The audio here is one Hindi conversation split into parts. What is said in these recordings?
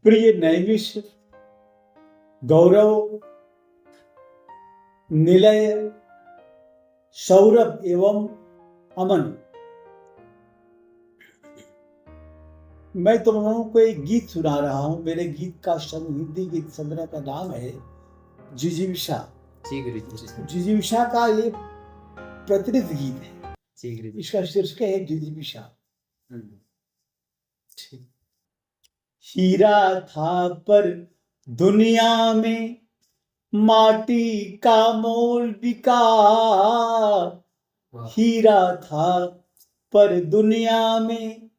प्रिय नैमिष, गौरव, निलय, सौरभ एवं अमन, मैं तुम लोगों को एक गीत सुना रहा हूं। मेरे गीत का हिंदी गीत संग्रह का नाम है जिजीविषा। जिजीविषा का ये प्रतिनिधि गीत है। इसका शीर्षक है जिजीविषा। हीरा था पर दुनिया में माटी का मोल बिका। हीरा था पर दुनिया में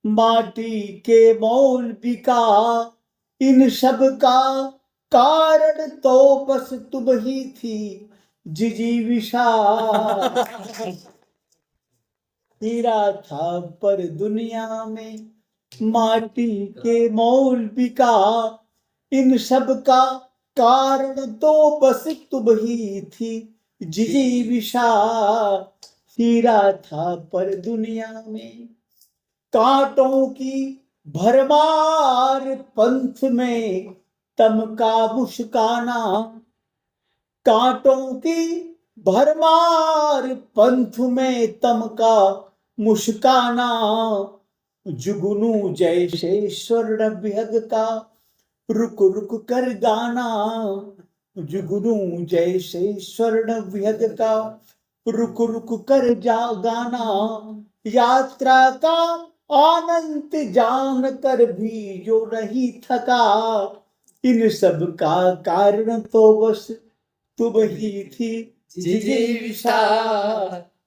माटी के मोल बिका। इन सब का कारण तो बस तुम ही थी जिजीविषा। हीरा था पर दुनिया में माटी के मोल बिका। इन सब का कारण तो बस तुम ही थी जिजीविषा। हीरा था पर दुनिया में कांटों की भरमार पंथ में तमका मुस्काना। कांटों की भरमार पंथ में तमका मुस्काना। जुगनू जैसे स्वर्ण विहग का रुक रुक कर गाना। जुगनू जैसे स्वर्ण विहग का रुक रुक कर गाना। यात्रा का आनंद जान कर भी जो नहीं थका। इन सब का कारण तो बस तुम ही थी जिजीविषा।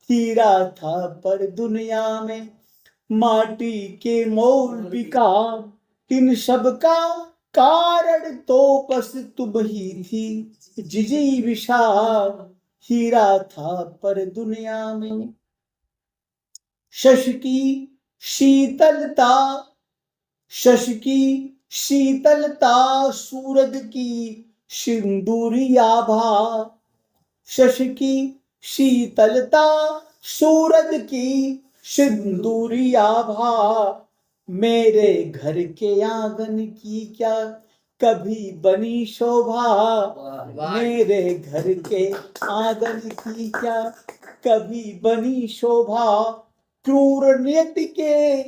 हीरा था पर दुनिया में माटी के मोल बिका। इन सब का कारण तो बस तुम ही थी जिजीविषा। हीरा था पर दुनिया में शश की शीतलता। शश की शीतलता सूरज की सिंदूरी आभा। शश की शीतलता सूरज की सिंदूरी आभा। मेरे घर के आंगन की क्या कभी बनी शोभा। मेरे घर के आंगन की क्या कभी बनी शोभा। क्रूर नियति के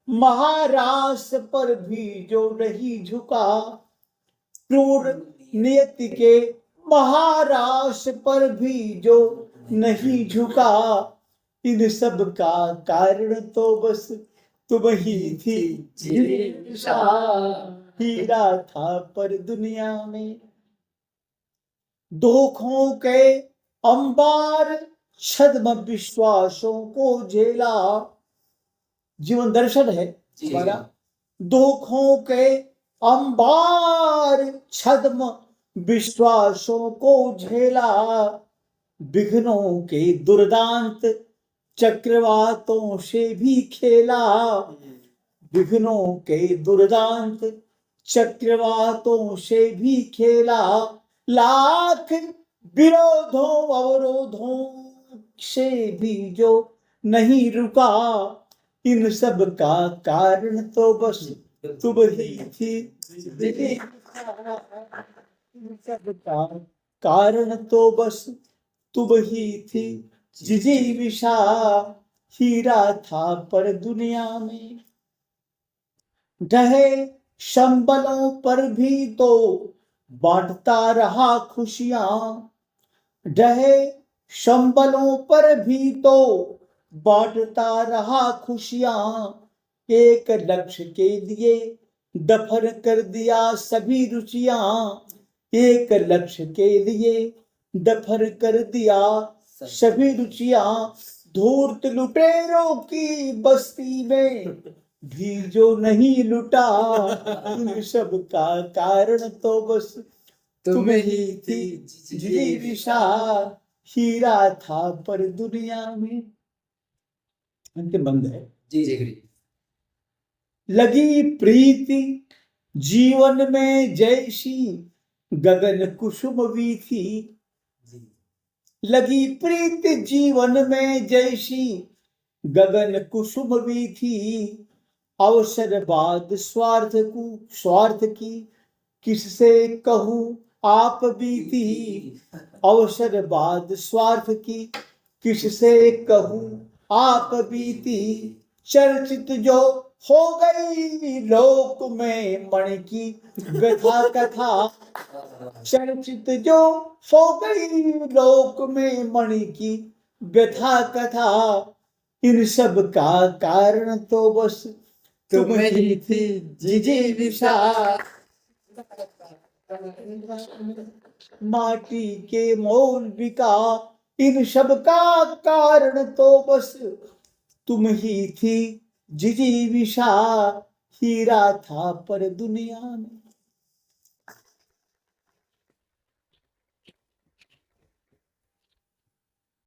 महारास पर भी जो नहीं झुका। क्रूर नियति के महारास पर भी जो नहीं झुका। इन सब का कारण तो बस तुम ही थी जिजीविषा। हीरा था पर दुनिया में धोखों के अंबार छद्म विश्वासों को झेला। जीवन दर्शन है हमारा। धोखों के अंबार छद्म विश्वासों को झेला। विघ्नों के दुर्दांत चक्रवातों से भी खेला। विघ्नों के दुर्दांत चक्रवातों से भी खेला। लाख विरोधों अवरोधों से भी जो नहीं रुका। इन सब का कारण तो बस तुम ही थी। इन सब का कारण तो बस तुम ही थी जिजीविषा। हीरा था पर दुनिया में ढहे संबलों पर भी तो बांटता रहा खुशियां। ढहे संबलों पर भी तो बांटता रहा खुशियां। एक लक्ष्य के लिए दफन कर दिया सभी रुचियां। एक लक्ष्य के लिए दफन कर दिया सभी रुचियां। धूर्त लुटेरों की बस्ती में भी जो नहीं लुटा। इन सब का कारण तो बस तुम ही थी जिजीविषा। हीरा था पर दुनिया में। अंतिम बंद है। लगी प्रीति जीवन में जैसी गगन कुसुम वीथी। लगी प्रीति जीवन में जैसी गगन कुसुम वीथी। अवसर बाद स्वार्थ की किससे कहूँ आप बीती। अवसर बाद स्वार्थ की किससे कहूँ आप बीती। चर्चित जो हो गई लोक में मणि की व्यथा कथा। चर्चित जो हो गई लोक में मणि की व्यथा कथा। इन सब का कारण तो बस तुम ही थी जिजीविषा। माटी के मौलविका इन सब का कारण तो बस तुम ही थी जिजीविषा। हीरा था पर दुनिया में